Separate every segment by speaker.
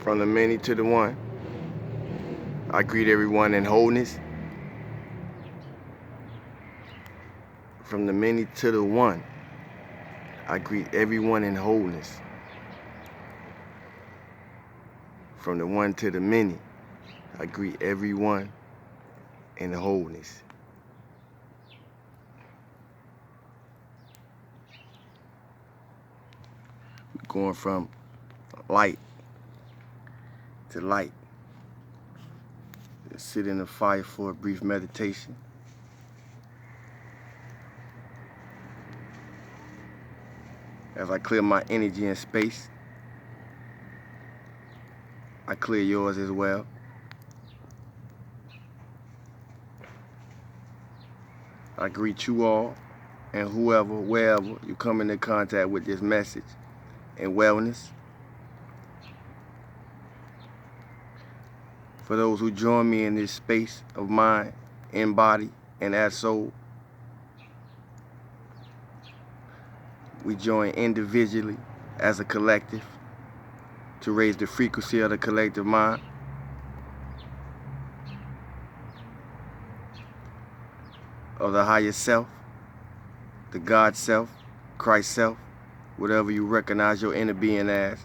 Speaker 1: From the many to the one, I greet everyone in wholeness. From the many to the one, I greet everyone in wholeness. From the one to the many, I greet everyone in wholeness. We're going from light to light. Sit in the fire for a brief meditation. As I clear my energy and space, I clear yours as well. I greet you all and whoever, wherever you come into contact with this message and wellness. For those who join me in this space of mind, in body, and as soul, we join individually as a collective to raise the frequency of the collective mind. Of the higher self, the God self, Christ self, whatever you recognize your inner being as.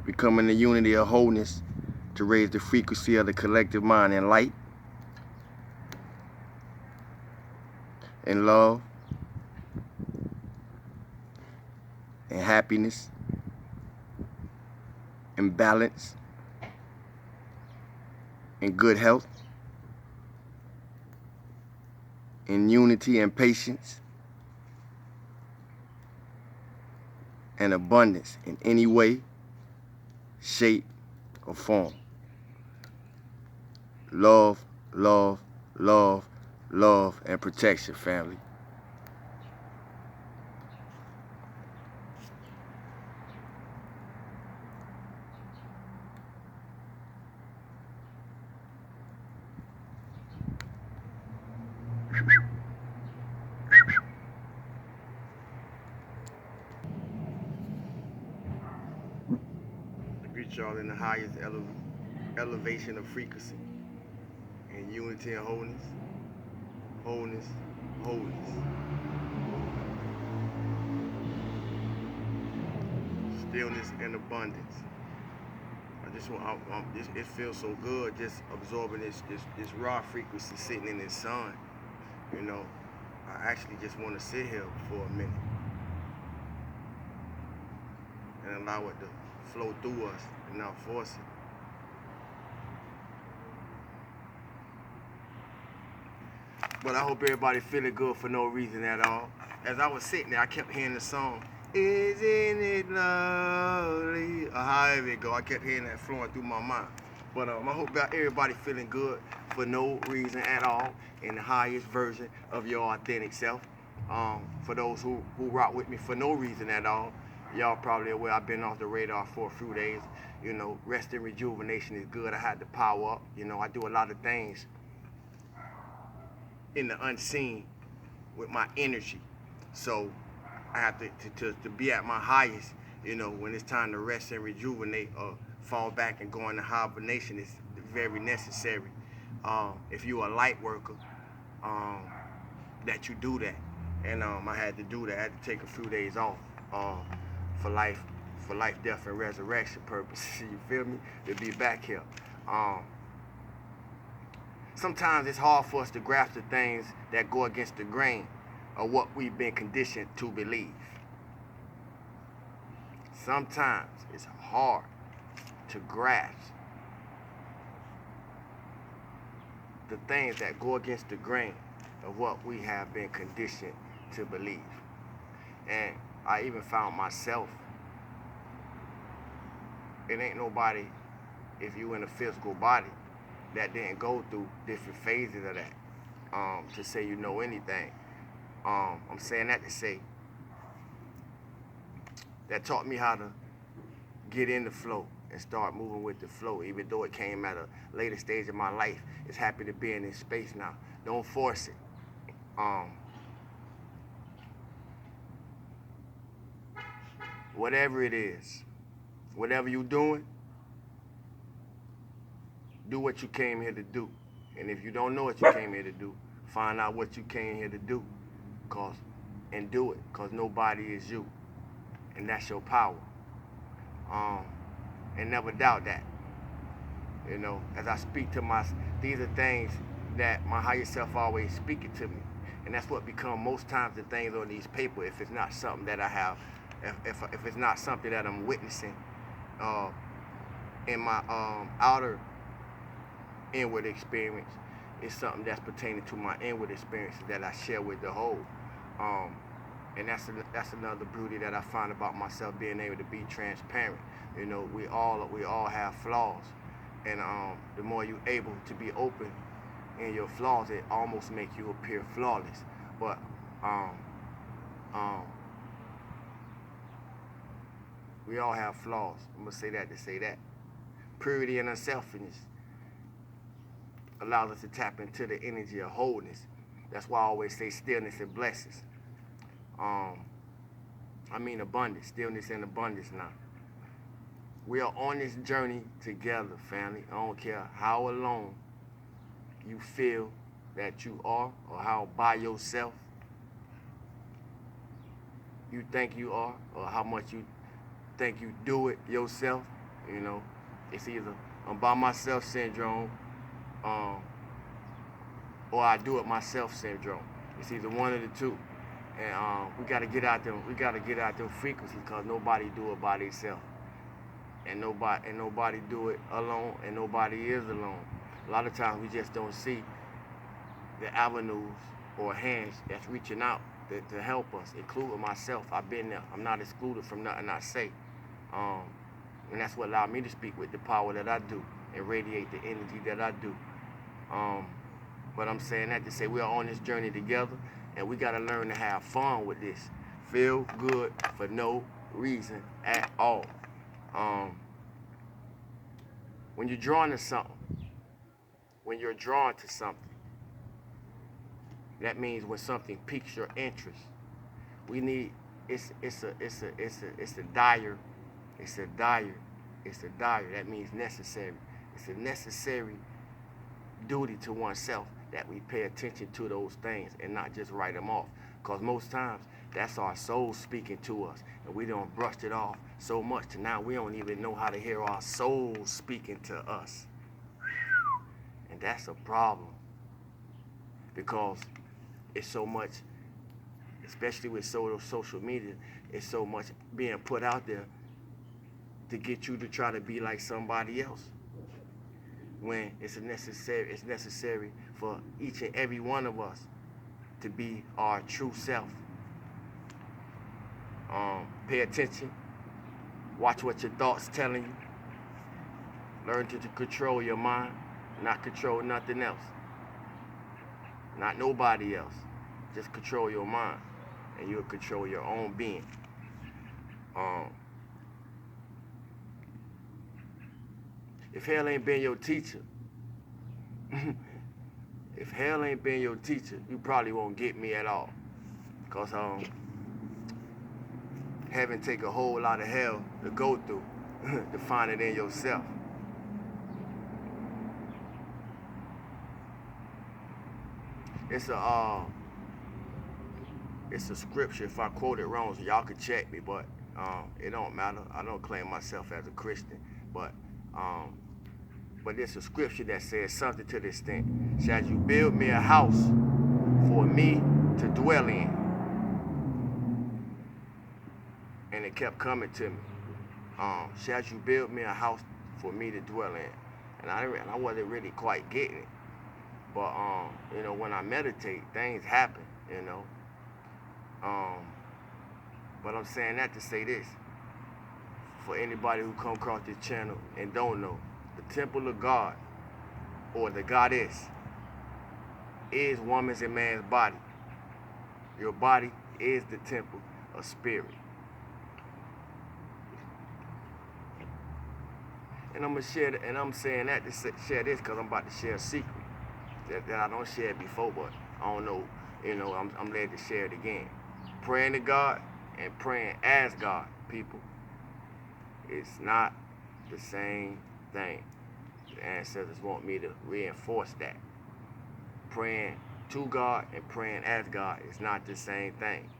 Speaker 1: Becoming the unity of wholeness to raise the frequency of the collective mind in light, in love, in happiness, in balance, in good health, in unity and patience, and abundance in any way, shape, or form. Love, love, love, love, and protection, family. I greet y'all in the highest elevation of frequency and unity and wholeness, wholeness, wholeness. Stillness and abundance. I just want, it feels so good just absorbing this raw frequency sitting in this sun. You know, I actually just want to sit here for a minute and allow it to flow through us and not force it. But I hope everybody feeling good for no reason at all. As I was sitting there, I kept hearing the song, "Isn't it lovely?" Or however it go, I kept hearing that flowing through my mind. But I hope everybody feeling good for no reason at all, in the highest version of your authentic self. For those who rock with me for no reason at all, y'all probably aware I've been off the radar for a few days. You know, rest and rejuvenation is good. I had to power up. You know, I do a lot of things in the unseen with my energy. So I have to be at my highest, you know, when it's time to rest and rejuvenate or fall back and go into hibernation is very necessary. If you're a light worker, that you do that. And I had to do that. I had to take a few days off for life, death, and resurrection purposes. You feel me? To be back here. Sometimes it's hard for us to grasp the things that go against the grain of what we've been conditioned to believe. Sometimes it's hard to grasp the things that go against the grain of what we have been conditioned to believe. And I even found myself, it ain't nobody, if you in a physical body, that didn't go through different phases of that, to say you know anything. I'm saying that to say that taught me how to get in the flow and start moving with the flow, even though it came at a later stage of my life. It's happy to be in this space now. Don't force it. whatever it is, whatever you're doing, do what you came here to do. And if you don't know what you came here to do, find out what you came here to do, and do it, cause nobody is you, and that's your power. And never doubt that. You know, as I speak to these are things that my higher self always speaking to me, and that's what become most times the things on these paper. If it's not something that I have, if it's not something that I'm witnessing, in my outer inward experience, it's something that's pertaining to my inward experiences that I share with the whole. And that's another beauty that I find about myself, being able to be transparent. You know, we all have flaws, and the more you're able to be open in your flaws, it almost makes you appear flawless. But we all have flaws. I'm gonna say that to say that. Purity and unselfishness allows us to tap into the energy of wholeness. That's why I always say stillness and blessings. I mean abundance, stillness and abundance now. We are on this journey together, family. I don't care how alone you feel that you are, or how by yourself you think you are, or how much you think you do it yourself. You know, it's either I'm by myself syndrome, or I do it myself syndrome. It's either one of the two. And we gotta get out them frequencies, because nobody do it by themselves. And nobody do it alone, and nobody is alone. A lot of times we just don't see the avenues or hands that's reaching out to help us, including myself. I've been there. I'm not excluded from nothing I say. And that's what allowed me to speak with the power that I do and radiate the energy that I do. But I'm saying that to say we are on this journey together, and we got to learn to have fun with this. Feel good for no reason at all. When you're drawn to something, that means when something piques your interest. We need it's a dire. That means necessary. It's a necessary duty to oneself that we pay attention to those things and not just write them off. Because most times that's our soul speaking to us, and we don't brush it off so much to now we don't even know how to hear our soul speaking to us. And that's a problem, because it's so much, especially with social media, it's so much being put out there to get you to try to be like somebody else, when it's necessary for each and every one of us to be our true self. Pay attention. Watch what your thoughts telling you. Learn to control your mind, not control nothing else. Not nobody else. Just control your mind, and you'll control your own being. If hell ain't been your teacher, you probably won't get me at all. Because heaven take a whole lot of hell to go through to find it in yourself. It's a scripture. If I quote it wrong, so y'all can check me, but it don't matter. I don't claim myself as a Christian, but it's a scripture that says something to this thing. Shall you build me a house for me to dwell in? And it kept coming to me. Shall you build me a house for me to dwell in? And I wasn't really quite getting it. But you know, when I meditate, things happen, you know. But I'm saying that to say this. For anybody who come across this channel and don't know, the temple of God, or the goddess, is woman's and man's body. Your body is the temple of spirit. And I'm saying that to share this because I'm about to share a secret that I don't share before, but I don't know, you know, I'm led to share it again. Praying to God and praying as God, people. It's not the same thing. The ancestors want me to reinforce that. Praying to God and praying as God is not the same thing.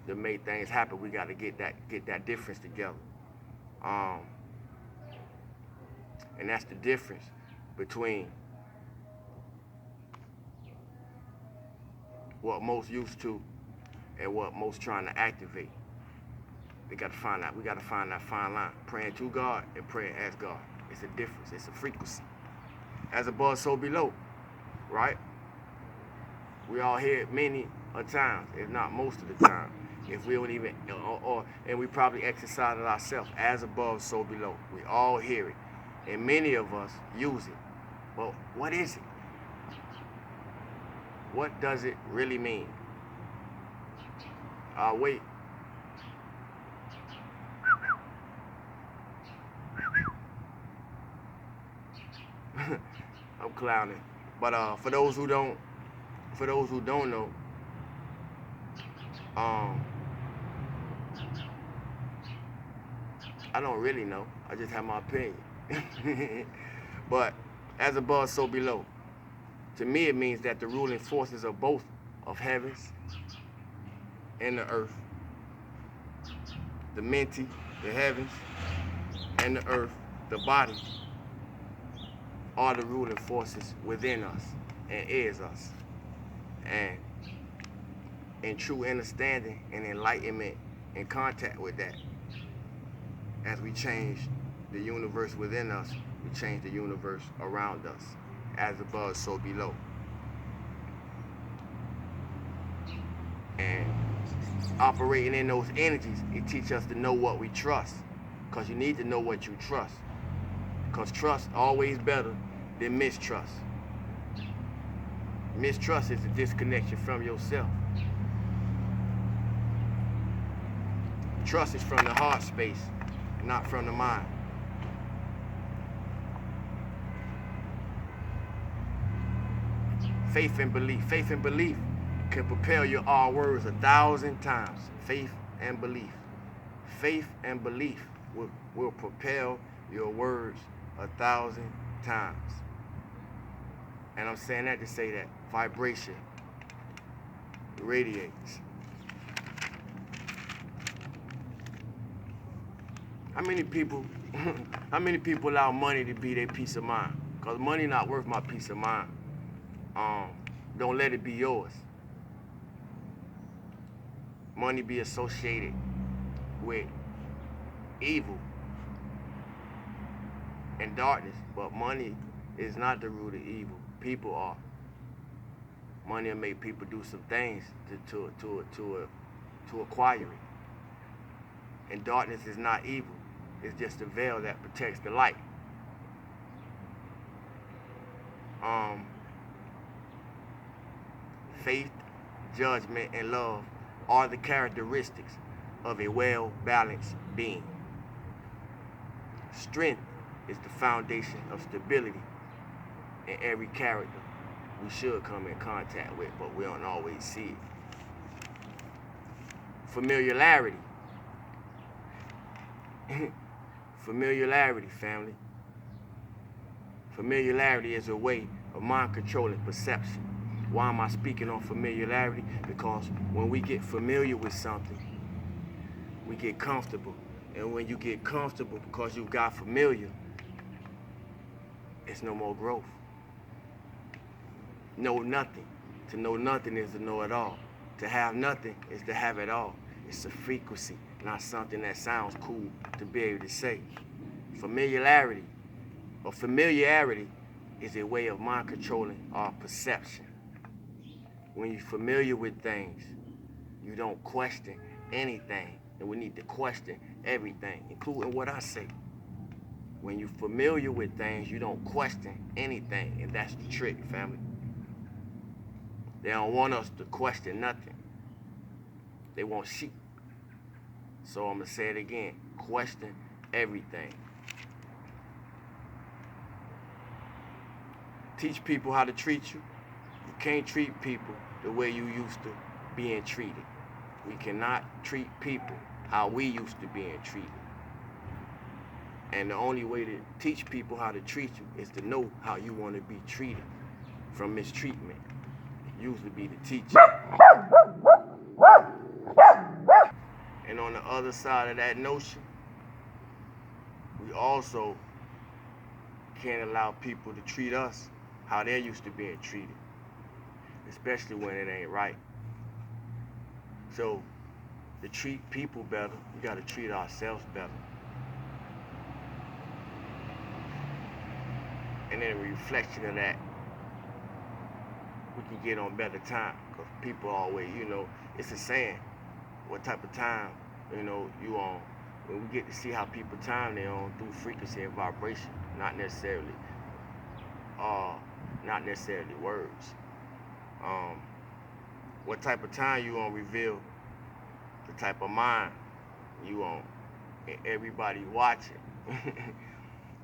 Speaker 1: To make things happen, we got to get that difference together. And that's the difference between what most used to and what most trying to activate. We got to find out. We got to find that fine line. Praying to God and praying as God. It's a difference. It's a frequency. As above, so below. Right? We all hear it many a times, if not most of the time. If we don't even, and we probably exercise it ourselves. As above, so below. We all hear it. And many of us use it. But what is it? What does it really mean? I'll wait. I'm clowning. But for those who don't know, I don't really know. I just have my opinion. But as above, so below. To me, it means that the ruling forces of both of heavens and the earth, the menti, the heavens, and the earth, the body, are the ruling forces within us and is us. And in true understanding and enlightenment and contact with that, as we change the universe within us, we change the universe around us. As above, so below. And operating in those energies, it teaches us to know what we trust. Because you need to know what you trust. Because trust always better than mistrust. Mistrust is a disconnection from yourself. Trust is from the heart space, not from the mind. Faith and belief. Faith and belief can propel your all words 1,000 times. Faith and belief. Faith and belief will propel your words 1,000 times. And I'm saying that to say that vibration radiates. How many people allow money to be their peace of mind? Because money not worth my peace of mind. Don't let it be yours. Money be associated with evil and darkness, but money is not the root of evil. People are. Money will make people do some things to acquire it. And darkness is not evil. It's just a veil that protects the light. Faith, judgment, and love are the characteristics of a well-balanced being. Strength is the foundation of stability in every character we should come in contact with, but we don't always see it. Familiarity. Familiarity, family. Familiarity is a way of mind-controlling perception. Why am I speaking on familiarity? Because when we get familiar with something, we get comfortable. And when you get comfortable because you got familiar, it's no more growth. Know nothing. To know nothing is to know it all. To have nothing is to have it all. It's a frequency, not something that sounds cool to be able to say. Familiarity is a way of mind controlling our perception. When you're familiar with things, you don't question anything. And we need to question everything, including what I say. When you're familiar with things, you don't question anything. And that's the trick, family. They don't want us to question nothing. They want sheep. So I'm going to say it again. Question everything. Teach people how to treat you. You can't treat people the way you used to being treated. We cannot treat people how we used to being treated. And the only way to teach people how to treat you is to know how you want to be treated from mistreatment. Usually be the teacher. And on the other side of that notion, we also can't allow people to treat us how they're used to being treated, especially when it ain't right. So to treat people better, we got to treat ourselves better. And in a reflection of that, we can get on better time. Because people always, it's a saying, what type of time, you on. When we get to see how people time they on through frequency and vibration, not necessarily words. What type of time you on reveal the type of mind you on. And everybody watching.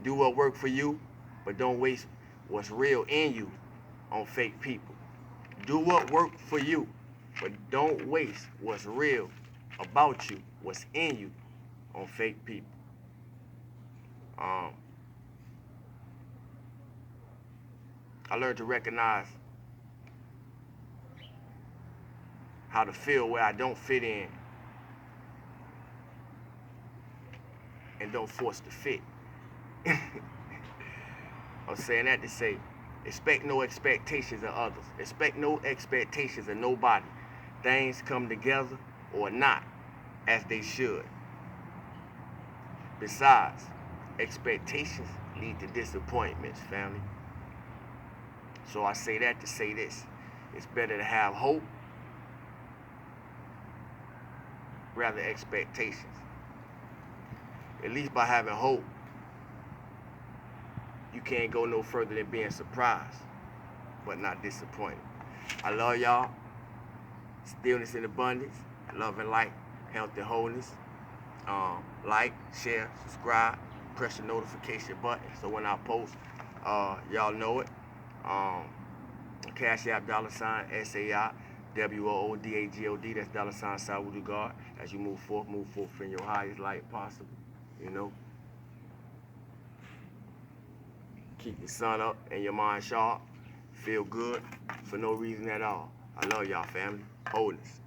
Speaker 1: Do what work for you, but don't waste what's real in you on fake people. Do what work for you, but don't waste what's real about you, what's in you, on fake people. I learned to recognize how to feel where I don't fit in and don't force to fit. I'm saying that to say, expect no expectations of others. Expect no expectations of nobody. Things come together or not as they should. Besides, expectations lead to disappointments, family. So I say that to say this. It's better to have hope rather expectations. At least by having hope, you can't go no further than being surprised, but not disappointed. I love y'all. Stillness and abundance. Love and light. Health and wholeness. Like, share, subscribe, press the notification button so when I post, y'all know it. Cash App $SAI WOODAGOD. That's $Saudi God. As you move forth in your highest light possible. Keep the sun up and your mind sharp. Feel good for no reason at all. I love y'all, family. Wholeness.